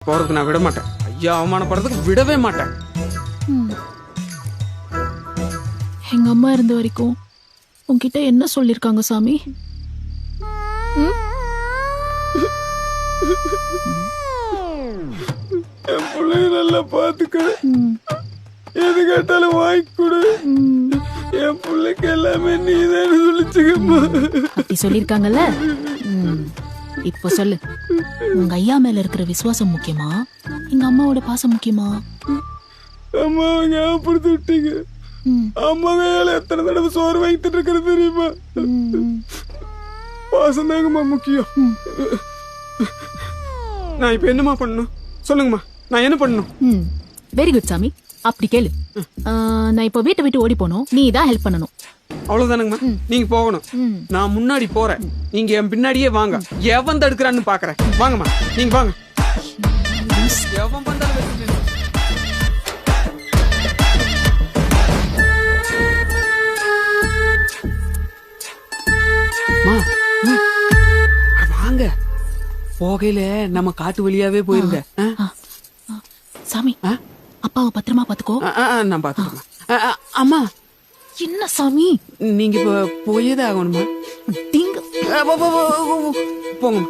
போறதுக்கு நான் விட மாட்டேன். ஐயா அவமானப்படுறதுக்கு விடவே மாட்டேன். எங்க அம்மா இருந்த வரைக்கும் உன்கிட்ட என்ன சொல்லிருக்காங்க சாமி? என் பிள்ளைய நல்லா பாத்துக்க, எது கேட்டாலும் வாங்கி கொடு, என் பிள்ளைக்கு எல்லாமே நீதான் சொல்லிச்சுக்கம்மா. அப்படி சொல்லிருக்காங்கல்ல. இப்போ சொல்லு, உங்க ஐயா மேல இருக்கிற விசுவாசம் முக்கியமா, எங்க அம்மாவோட பாசம் முக்கியமா? அம்மாவை ஞாபகப்படுத்தி விட்டீங்க. அம்மா வேலை எத்தனை தடவை சோறு வாங்கிட்டு இருக்கிறது தெரியுமா? பாசம் தாங்கம்மா முக்கியம். நான் இப்ப என்னமா பண்ணணும் சொல்லுங்கம்மா, நான் என்ன பண்ணணும்? வெரி குட் சாமி, அப்படி கேளு. நான் இப்போ வீட்டை விட்டு ஓடி போனோம், நீ தான் ஹெல்ப் பண்ணணும். அவ்வளவுதானுங்கம்மா. நீங்க போகணும், நான் முன்னாடி போறேன், நீங்க என் பின்னாடியே வாங்க. எவன் தடுக்கிறான்னு பாக்குறேன். வாங்கம்மா, நீங்க வாங்க. எவன் வந்தாலும் வச்சுட்டு. வாங்க, போகையில நம்ம காட்டு வழியாவே போயிருங்க. சாமி, அப்பாவை பத்திரமா பாத்துக்கோ. நான் பாத்துக்கிறேன். அம்மா, என்ன சாமி நீங்க இப்ப போயேதான் ஆகணுமா? தீங்கு போங்க.